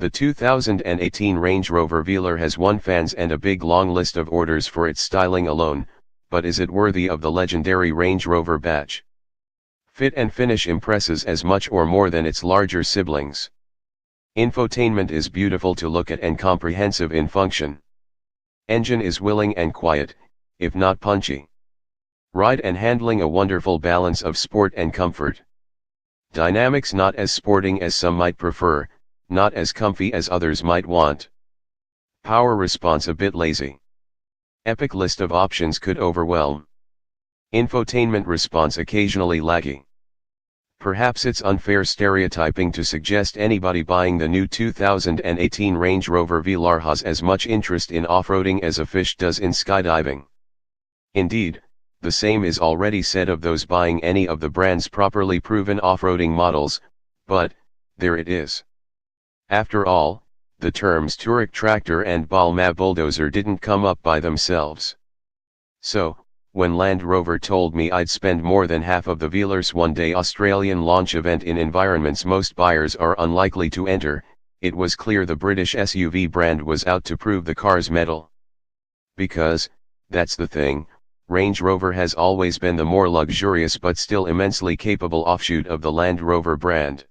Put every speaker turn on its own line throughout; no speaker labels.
The 2018 Range Rover Velar has won fans and a big long list of orders for its styling alone, but is it worthy of the legendary Range Rover badge? Fit and finish impresses as much or more than its larger siblings. Infotainment is beautiful to look at and comprehensive in function. Engine is willing and quiet, if not punchy. Ride and handling a wonderful balance of sport and comfort. Dynamics not as sporting as some might prefer, not as comfy as others might want. Power response a bit lazy. Epic list of options could overwhelm. Infotainment response occasionally laggy. Perhaps it's unfair stereotyping to suggest anybody buying the new 2018 Range Rover Velar has as much interest in off-roading as a fish does in skydiving. Indeed, the same is already said of those buying any of the brand's properly proven off-roading models, but, there it is. After all, the terms Touareg tractor and Balma bulldozer didn't come up by themselves. So, when Land Rover told me I'd spend more than half of the Velar's one-day Australian launch event in environments most buyers are unlikely to enter, it was clear the British SUV brand was out to prove the car's mettle. Because, that's the thing, Range Rover has always been the more luxurious but still immensely capable offshoot of the Land Rover brand.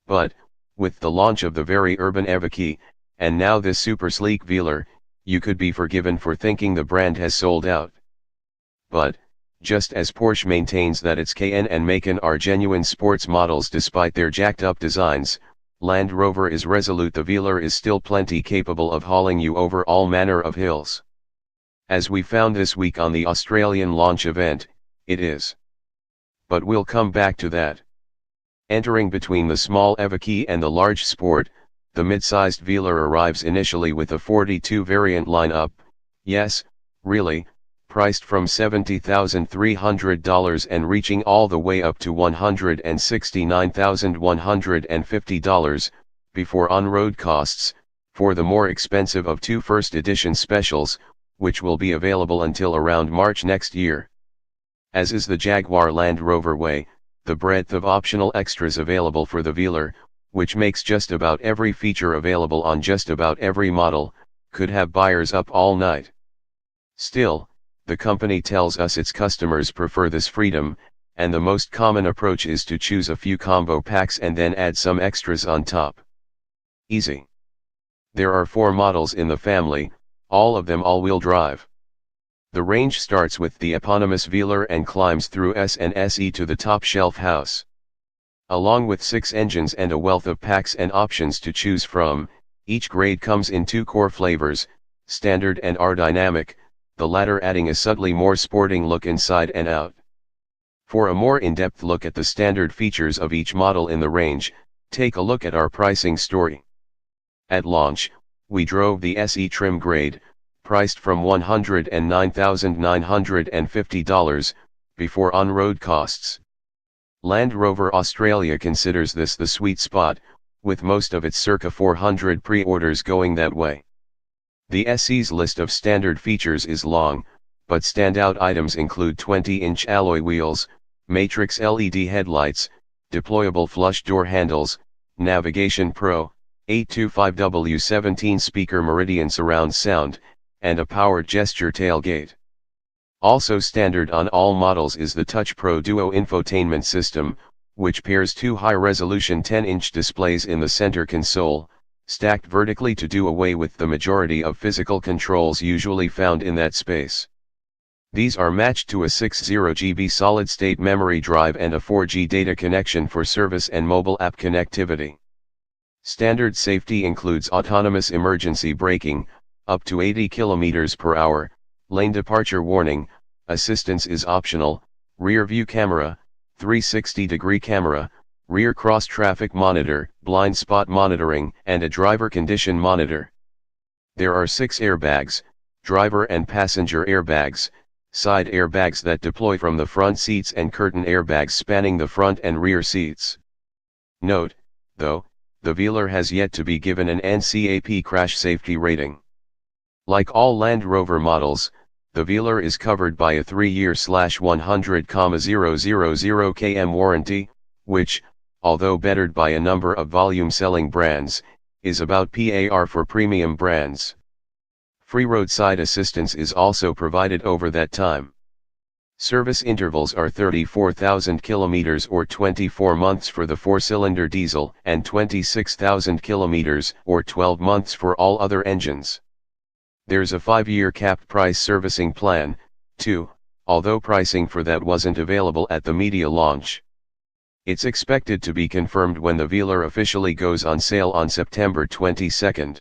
But, with the launch of the very urban Evoque, and now this super sleek Velar, you could be forgiven for thinking the brand has sold out. But, just as Porsche maintains that its Cayenne and Macan are genuine sports models despite their jacked-up designs, Land Rover is resolute the Velar is still plenty capable of hauling you over all manner of hills. As we found this week on the Australian launch event, it is. But we'll come back to that. Entering between the small Evoque and the large Sport, the mid-sized Velar arrives initially with a 42 variant lineup, yes, really, priced from $70,300 and reaching all the way up to $169,150, before on-road costs, for the more expensive of two first edition specials, which will be available until around March next year. As is the Jaguar Land Rover way, the breadth of optional extras available for the Velar, which makes just about every feature available on just about every model, could have buyers up all night. Still, the company tells us its customers prefer this freedom, and the most common approach is to choose a few combo packs and then add some extras on top. Easy. There are 4 models in the family, all of them all-wheel drive. The range starts with the eponymous Velar and climbs through S and SE to the top shelf house. Along with 6 engines and a wealth of packs and options to choose from, each grade comes in 2 core flavors, Standard and R-Dynamic, the latter adding a subtly more sporting look inside and out. For a more in-depth look at the standard features of each model in the range, take a look at our pricing story. At launch, we drove the SE trim grade, priced from $109,950, before on-road costs. Land Rover Australia considers this the sweet spot, with most of its circa 400 pre-orders going that way. The SE's list of standard features is long, but standout items include 20-inch alloy wheels, matrix LED headlights, deployable flush door handles, Navigation Pro, 825W17 speaker Meridian surround sound, and a powered gesture tailgate. Also standard on all models is the Touch Pro Duo infotainment system, which pairs 2 high-resolution 10-inch displays in the center console, stacked vertically to do away with the majority of physical controls usually found in that space. These are matched to a 60GB solid-state memory drive and a 4G data connection for service and mobile app connectivity. Standard safety includes autonomous emergency braking, up to 80 km per hour, lane departure warning, assistance is optional, rear view camera, 360-degree camera, rear cross-traffic monitor, blind spot monitoring, and a driver condition monitor. There are 6 airbags, driver and passenger airbags, side airbags that deploy from the front seats and curtain airbags spanning the front and rear seats. Note, though, the Velar has yet to be given an NCAP crash safety rating. Like all Land Rover models, the Velar is covered by a 3-year /100,000 km warranty, which, although bettered by a number of volume-selling brands, is about par for premium brands. Free roadside assistance is also provided over that time. Service intervals are 34,000 kilometers or 24 months for the 4-cylinder diesel and 26,000 kilometers or 12 months for all other engines. There's a 5-year capped price servicing plan, too, although pricing for that wasn't available at the media launch. It's expected to be confirmed when the Velar officially goes on sale on September 22.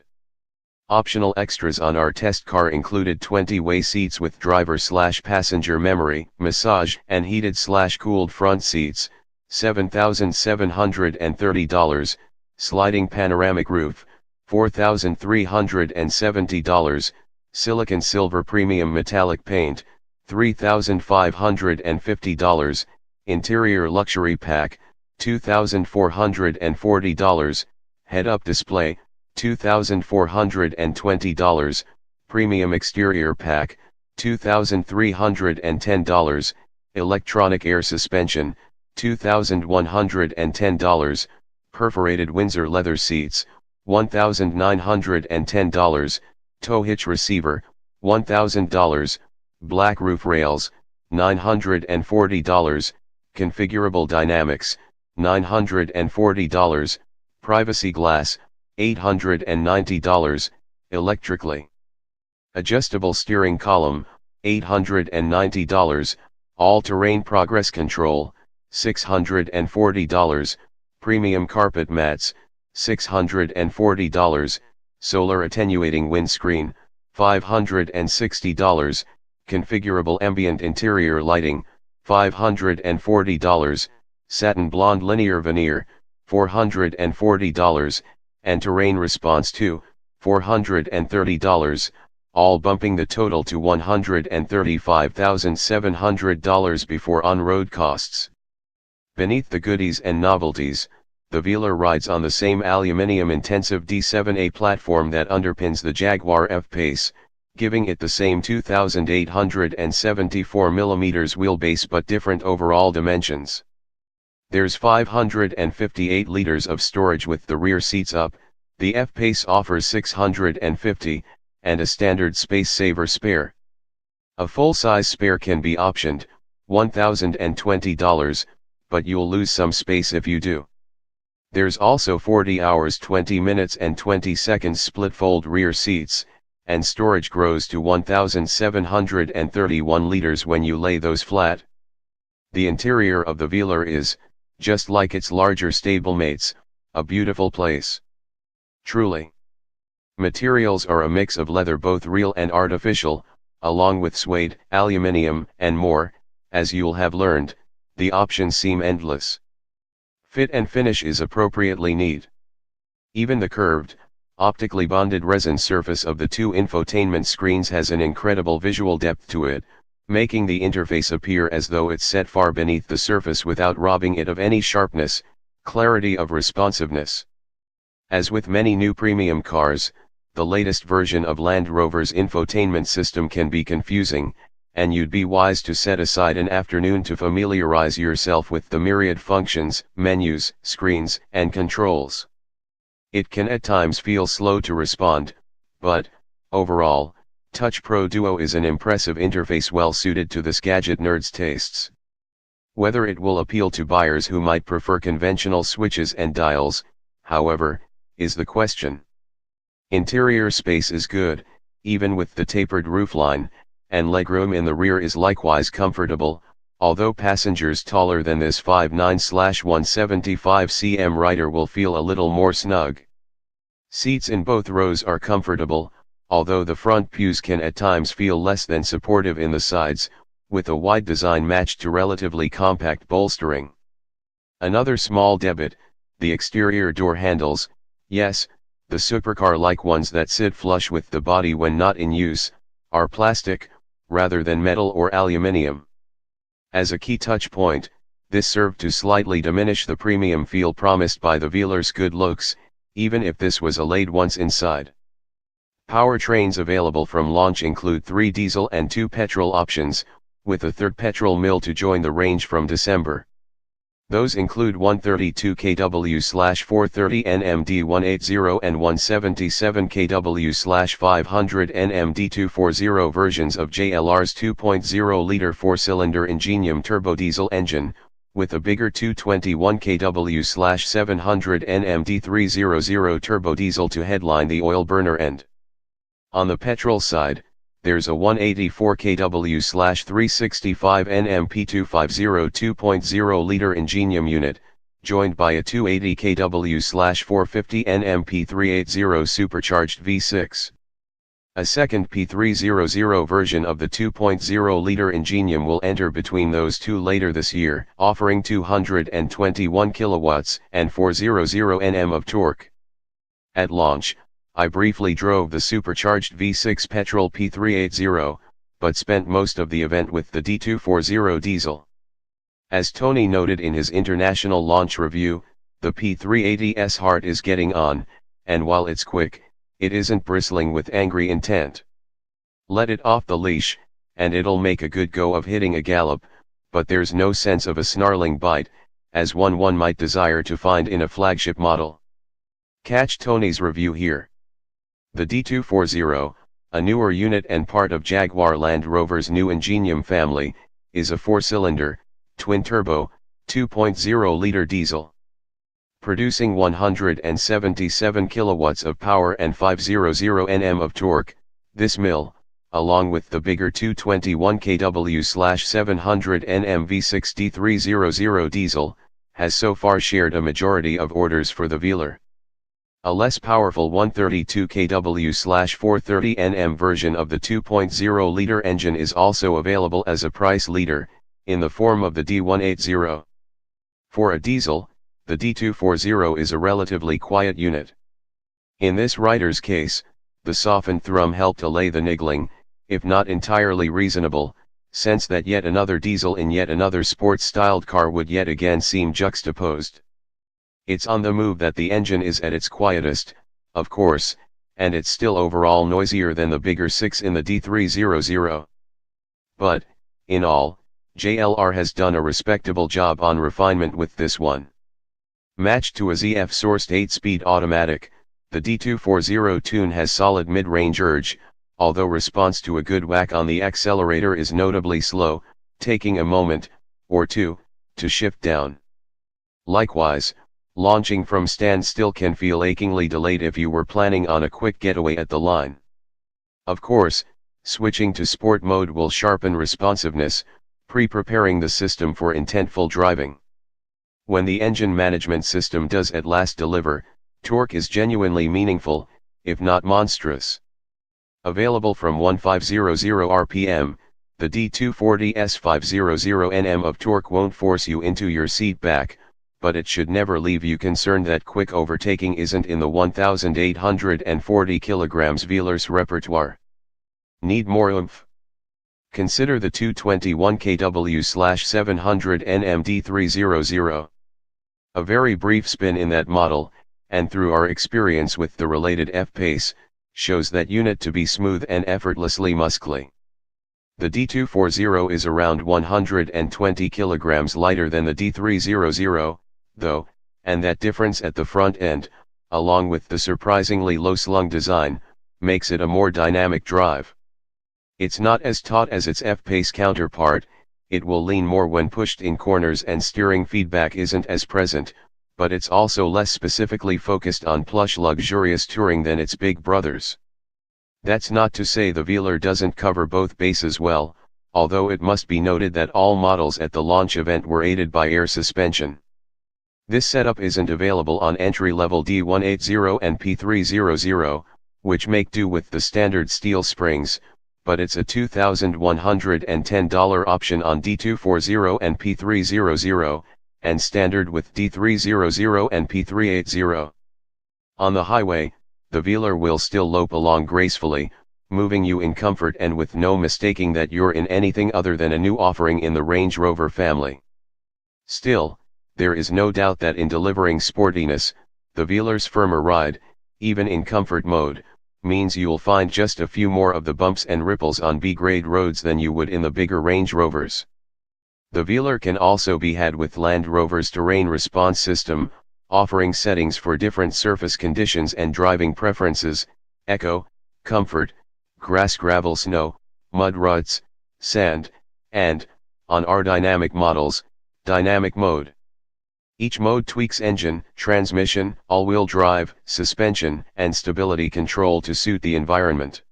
Optional extras on our test car included 20-way seats with driver/passenger memory, massage and heated/cooled front seats, $7,730, sliding panoramic roof, $4,370, silicon silver premium metallic paint, $3,550, interior luxury pack, $2,440, head-up display, $2,420, premium exterior pack, $2,310, electronic air suspension, $2,110, perforated Windsor leather seats, $1,910, tow hitch receiver, $1,000, black roof rails, $940, configurable dynamics, $940, privacy glass, $890, electrically adjustable steering column, $890, all-terrain progress control, $640, premium carpet mats, $640, solar attenuating windscreen, $560, configurable ambient interior lighting, $540, satin blonde linear veneer, $440, and terrain response to, $430, all bumping the total to $135,700 before on-road costs. Beneath the goodies and novelties, the Velar rides on the same aluminium-intensive D7A platform that underpins the Jaguar F-Pace, giving it the same 2,874mm wheelbase but different overall dimensions. There's 558 liters of storage with the rear seats up, the F-Pace offers 650, and a standard space-saver spare. A full-size spare can be optioned, $1,020, but you'll lose some space if you do. There's also 40 hours 20 minutes and 20 seconds split-fold rear seats, and storage grows to 1,731 liters when you lay those flat. The interior of the Velar is, just like its larger stablemates, a beautiful place. Truly. Materials are a mix of leather, both real and artificial, along with suede, aluminium, and more. As you'll have learned, the options seem endless. Fit and finish is appropriately neat. Even the curved, optically bonded resin surface of the two infotainment screens has an incredible visual depth to it, making the interface appear as though it's set far beneath the surface without robbing it of any sharpness, clarity of responsiveness. As with many new premium cars, the latest version of Land Rover's infotainment system can be confusing, and you'd be wise to set aside an afternoon to familiarize yourself with the myriad functions, menus, screens, and controls. It can at times feel slow to respond, but, overall, Touch Pro Duo is an impressive interface well suited to this gadget nerd's tastes. Whether it will appeal to buyers who might prefer conventional switches and dials, however, is the question. Interior space is good, even with the tapered roofline, and legroom in the rear is likewise comfortable, although passengers taller than this 5'9/175 cm rider will feel a little more snug. Seats in both rows are comfortable, although the front pews can at times feel less than supportive in the sides, with a wide design matched to relatively compact bolstering. Another small debit, the exterior door handles, yes, the supercar-like ones that sit flush with the body when not in use, are plastic, rather than metal or aluminium. As a key touch point, this served to slightly diminish the premium feel promised by the Velar's good looks, even if this was allayed once inside. Powertrains available from launch include 3 diesel and 2 petrol options, with a third petrol mill to join the range from December. Those include 132 kW/430 Nm D180 and 177 kW/500 Nm D240 versions of JLR's 2.0-liter four-cylinder Ingenium turbodiesel engine, with a bigger 221 kW/700 Nm D300 turbodiesel to headline the oil burner end. On the petrol side, there's a 184 kW/365 Nm P250 2.0-liter Ingenium unit, joined by a 280 kW/450 Nm P380 supercharged V6. A second P300 version of the 2.0-liter Ingenium will enter between those two later this year, offering 221 kilowatts and 400 Nm of torque. At launch, I briefly drove the supercharged V6 petrol P380, but spent most of the event with the D240 diesel. As Tony noted in his international launch review, the P380's heart is getting on, and while it's quick, it isn't bristling with angry intent. Let it off the leash, and it'll make a good go of hitting a gallop, but there's no sense of a snarling bite, as one might desire to find in a flagship model. Catch Tony's review here. The D240, a newer unit and part of Jaguar Land Rover's new Ingenium family, is a four-cylinder, twin-turbo, 2.0-liter diesel. Producing 177 kilowatts of power and 500 Nm of torque, this mill, along with the bigger 221 kW/700 Nm V6 D300 diesel, has so far shared a majority of orders for the Velar. A less powerful 132 kW/430 Nm version of the 2.0-liter engine is also available as a price leader, in the form of the D180. For a diesel, the D240 is a relatively quiet unit. In this rider's case, the softened thrum helped allay the niggling, if not entirely reasonable, sense that yet another diesel in yet another sports-styled car would yet again seem juxtaposed. It's on the move that the engine is at its quietest, of course, and it's still overall noisier than the bigger 6 in the D300. But, in all, JLR has done a respectable job on refinement with this one. Matched to a ZF-sourced 8-speed automatic, the D240 tune has solid mid-range urge, although response to a good whack on the accelerator is notably slow, taking a moment, or two, to shift down. Likewise, launching from standstill can feel achingly delayed if you were planning on a quick getaway at the line. Of course, switching to sport mode will sharpen responsiveness, pre-preparing the system for intentful driving. When the engine management system does at last deliver, torque is genuinely meaningful, if not monstrous. Available from 1500 rpm, the D240's 500 Nm of torque won't force you into your seat back, but it should never leave you concerned that quick overtaking isn't in the 1,840 kg Velar's repertoire. Need more oomph? Consider the 221 kW/700 Nm D300. A very brief spin in that model, and through our experience with the related F-Pace, shows that unit to be smooth and effortlessly muscly. The D240 is around 120 kg lighter than the D300, though, and that difference at the front end, along with the surprisingly low-slung design, makes it a more dynamic drive. It's not as taut as its F-Pace counterpart, it will lean more when pushed in corners and steering feedback isn't as present, but it's also less specifically focused on plush luxurious touring than its big brothers. That's not to say the Velar doesn't cover both bases well, although it must be noted that all models at the launch event were aided by air suspension. This setup isn't available on entry-level D180 and P300, which make do with the standard steel springs, but it's a $2,110 option on D240 and P300, and standard with D300 and P380. On the highway, the Velar will still lope along gracefully, moving you in comfort and with no mistaking that you're in anything other than a new offering in the Range Rover family. Still, there is no doubt that in delivering sportiness, the Velar's firmer ride, even in comfort mode, means you'll find just a few more of the bumps and ripples on B-grade roads than you would in the bigger Range Rovers. The Velar can also be had with Land Rover's terrain response system, offering settings for different surface conditions and driving preferences: eco, comfort, grass, gravel, snow, mud, ruts, sand, and, on our dynamic models, dynamic mode. Each mode tweaks engine, transmission, all-wheel drive, suspension, and stability control to suit the environment.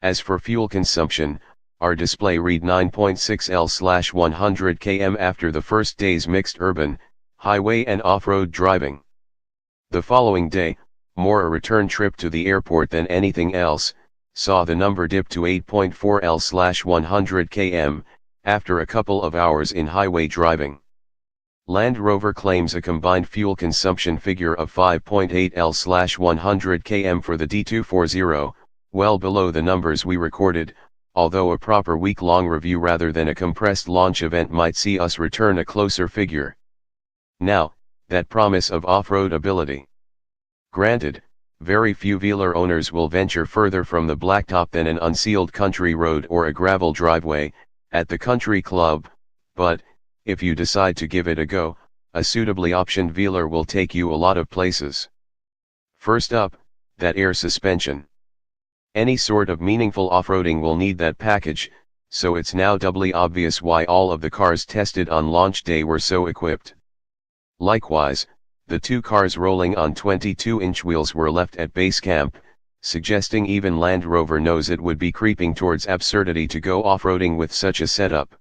As for fuel consumption, our display read 9.6 L/100 km after the first day's mixed urban, highway and off-road driving. The following day, more a return trip to the airport than anything else, saw the number dip to 8.4 L/100 km, after a couple of hours in highway driving. Land Rover claims a combined fuel consumption figure of 5.8 L/100 km for the D240, well below the numbers we recorded, although a proper week-long review rather than a compressed launch event might see us return a closer figure. Now, that promise of off-road ability. Granted, very few Velar owners will venture further from the blacktop than an unsealed country road or a gravel driveway, at the country club, but, if you decide to give it a go, a suitably optioned Velar will take you a lot of places. First up, that air suspension. Any sort of meaningful off-roading will need that package, so it's now doubly obvious why all of the cars tested on launch day were so equipped. Likewise, the two cars rolling on 22-inch wheels were left at base camp, suggesting even Land Rover knows it would be creeping towards absurdity to go off-roading with such a setup.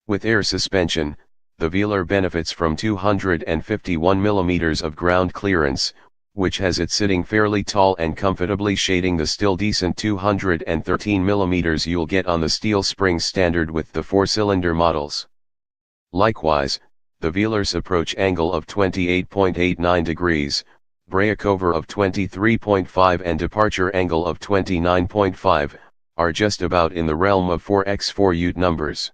With air suspension, the Velar benefits from 251 mm of ground clearance, which has it sitting fairly tall and comfortably shading the still decent 213 mm you'll get on the steel springs standard with the 4-cylinder models. Likewise, the Velar's approach angle of 28.89 degrees, breakover of 23.5 and departure angle of 29.5, are just about in the realm of 4x4 Ute numbers.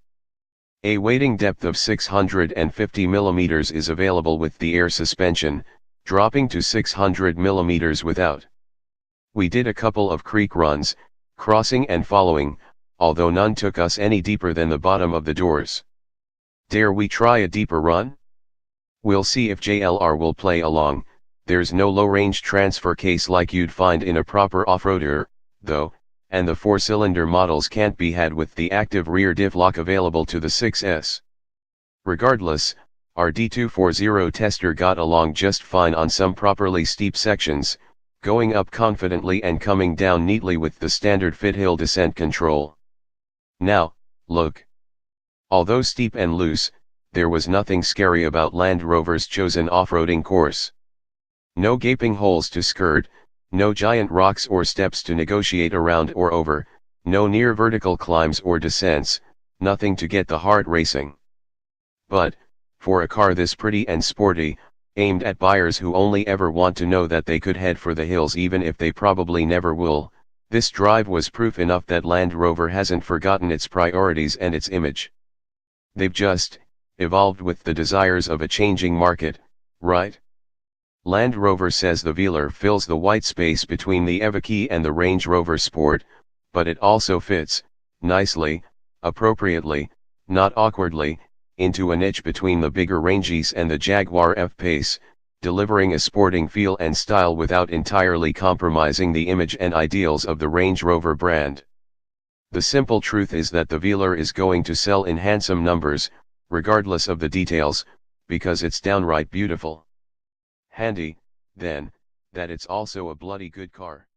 A weighting depth of 650 mm is available with the air suspension, dropping to 600 mm without. We did a couple of creek runs, crossing and following, although none took us any deeper than the bottom of the doors. Dare we try a deeper run? We'll see if JLR will play along. There's no low-range transfer case like you'd find in a proper off-roader, though, and the 4-cylinder models can't be had with the active rear diff lock available to the 6S. Regardless, our D240 tester got along just fine on some properly steep sections, going up confidently and coming down neatly with the standard fit hill descent control. Now, look. Although steep and loose, there was nothing scary about Land Rover's chosen off-roading course. No gaping holes to skirt, no giant rocks or steps to negotiate around or over, no near vertical climbs or descents, nothing to get the heart racing. But, for a car this pretty and sporty, aimed at buyers who only ever want to know that they could head for the hills even if they probably never will, this drive was proof enough that Land Rover hasn't forgotten its priorities and its image. They've just evolved with the desires of a changing market, right? Land Rover says the Velar fills the white space between the Evoque and the Range Rover Sport, but it also fits, nicely, appropriately, not awkwardly, into a niche between the bigger Ranges and the Jaguar F-Pace, delivering a sporting feel and style without entirely compromising the image and ideals of the Range Rover brand. The simple truth is that the Velar is going to sell in handsome numbers, regardless of the details, because it's downright beautiful. Handy, then, that it's also a bloody good car.